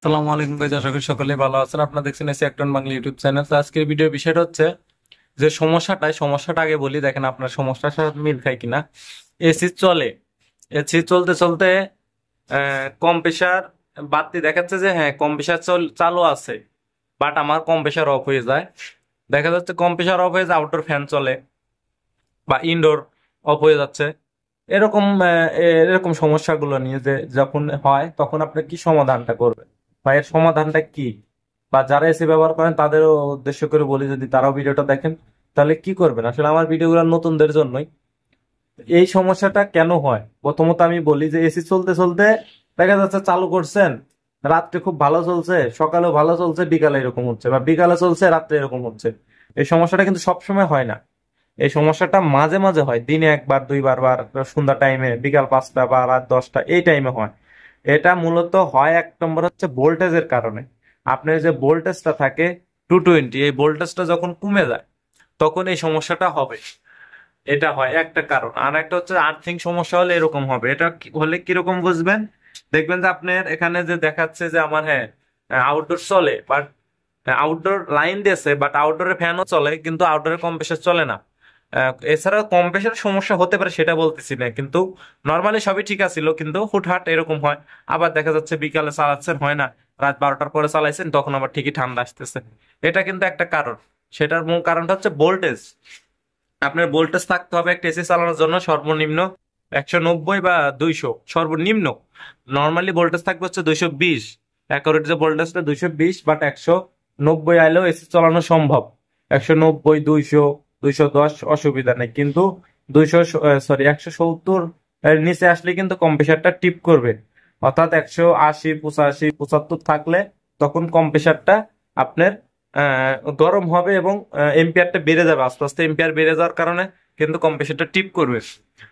সালামু আলাইকুম গাইজ, আশা করি সকলে ভালো আছেন। আপনারা দেখছেন এসি একটন বাংলা ইউটিউব চ্যানেল। তো আজকের ভিডিওর বিষয়টা হচ্ছে যে সমস্যাটা আগে বলি, দেখেন আপনার সমস্যার সাথে মিল খায় কিনা। এসি চলে, এসি চলতে চলতে কম্প্রেসার বাড়তি দেখাচ্ছে যে হ্যাঁ কম্প্রেসার চালু আছে, বাট আমার কম্প্রেসার অফ হয়ে যায়। দেখা যাচ্ছে কম্প্রেসার অফ হয়ে যায়, আউটডোর ফ্যান চলে বা ইনডোর অফ হয়ে যাচ্ছে। এরকম সমস্যাগুলো নিয়ে যে যখন হয় তখন আপনি কি সমাধানটা করবেন বা এর সমাধানটা কি, বা যারা এসি ব্যবহার করেন তাদেরও উদ্দেশ্য করে বলি, যদি তারাও ভিডিওটা দেখেন তাহলে কি করবেন। আসলে আমার ভিডিওগুলো নতুনদের জন্যই। এই সমস্যাটা কেন হয় প্রথমত আমি বলি যে এসি চলতে চলতে দেখা যাচ্ছে চালু করছেন, রাত্রে খুব ভালো চলছে, সকালেও ভালো চলছে, বিকালে এরকম হচ্ছে, বা বিকালে চলছে রাত্রে এরকম হচ্ছে। এই সমস্যাটা কিন্তু সবসময় হয় না। এই সমস্যাটা মাঝে মাঝে হয়, দিনে একবার দুইবার, সন্ধ্যা টাইমে, বিকাল 5টা বা রাত 10টা এই টাইমে হয়। এটা মূলত হয় এক নম্বর হচ্ছে ভোল্টেজের কারণে। আপনার যে ভোল্টেজটা থাকে 220, এই ভোল্টেজটা যখন কমে যায় তখন এই সমস্যাটা হবে। এটা হয় একটা কারণ। আর একটা হচ্ছে আর্থিং সমস্যা হলে এরকম হবে। এটা হলে কিরকম বুঝবেন, দেখবেন যে আপনার এখানে যে দেখাচ্ছে যে আমার হ্যাঁ আউটডোর চলে, বাট আউটডোর লাইন দিয়েছে, বাট আউটডোরে ফ্যানও চলে কিন্তু আউটডোরে কম্প্রেসার চলে না। এছাড়া কম্প্রেসার সমস্যা হতে পারে সেটা বলতেছি না, কিন্তু নর্মালি সবই ঠিক আছিল, কিন্তু হুটহাট এরকম হয়। আবার দেখা যাচ্ছে বিকালে চালাচ্ছেন হয় না, রাত 12টার পরে চালাইছেন তখন আবার ঠিকই ঠান্ডা আসতেছে। এটা কিন্তু একটা কারণ। সেটার মূল কারণটা হচ্ছে ভোল্টেজ। আপনার ভোল্টেজ থাকতে হবে একটা এসি চালানোর জন্য সর্বনিম্ন 190 বা 200 সর্বনিম্ন। নর্মালি ভোল্টেজ থাকবে হচ্ছে 220, অ্যাকুরেট যে ভোল্টেজটা 220, বাট 190 আইলেও এসি চালানো সম্ভব। 190, 200, 210 অসুবিধা নেই, কিন্তু 170 এর নিচে আসলে কিন্তু কম্প্রেসারটা টিপ করবে। অর্থাৎ 180, 85, 75 থাকলে তখন কম্প্রেসারটা আপনার গরম হবে এবং এম্পিয়ারটা বেড়ে যাবে, আস্তে আস্তে এম্পিয়ার বেড়ে যাওয়ার কারণে কিন্তু কম্প্রেসারটা টিপ করবে।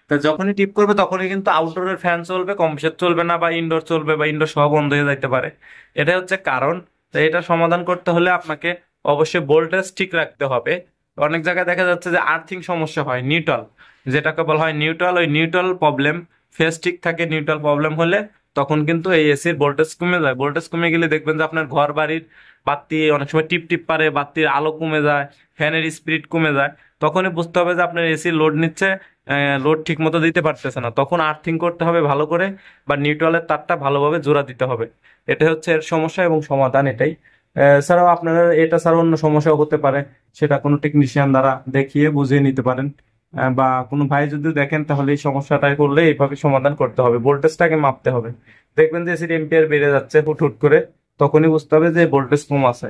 তো যখনই টিপ করবে তখনই কিন্তু আউটডোরের ফ্যান চলবে, কম্প্রেসার চলবে না, বা ইনডোর চলবে, বা ইনডোর সহ বন্ধ হয়ে যেতে পারে। এটা হচ্ছে কারণ। তো এটা সমাধান করতে হলে আপনাকে অবশ্যই ভোল্টেজ ঠিক রাখতে হবে। অনেক জায়গায় দেখা যাচ্ছে যে আর্থিং সমস্যা হয়, নিউট্রাল যেটাকে বলা হয় নিউট্রাল, ওই নিউট্রাল প্রবলেম, ফেজ ঠিক থাকে, নিউট্রাল প্রবলেম হলে তখন কিন্তু এই এসির ভোল্টেজ কমে যায়। ভোল্টেজ কমে গেলে দেখবেন যে আপনার ঘর বাড়ির বাতি অনেক সময় টিপ টিপ পারে, বাতির আলো কমে যায়, ফ্যানের স্পিড কমে যায়। তখনই বুঝতে হবে যে আপনার এসি লোড নিচ্ছে, লোড ঠিক মতো দিতে পারতেছে না, তখন আর্থিং করতে হবে ভালো করে, বা নিউট্রালের তারটা ভালোভাবে জোড়া দিতে হবে। এটা হচ্ছে এর সমস্যা এবং সমাধান এটাই। এছাড়াও আপনারা এটা ছাড়া অন্য সমস্যাও হতে পারে, সেটা কোনো টেকনিশিয়ান দ্বারা দেখিয়ে বুঝিয়ে নিতে পারেন। বা কোনো ভাই যদি দেখেন তাহলে এই সমস্যাটা করলে এইভাবে সমাধান করতে হবে, ভোল্টেজটাকে মাপতে হবে। দেখবেন যে এসির এম্পিয়ার বেড়ে যাচ্ছে হুট হুট করে, তখনই বুঝতে হবে যে ভোল্টেজ কম আছে।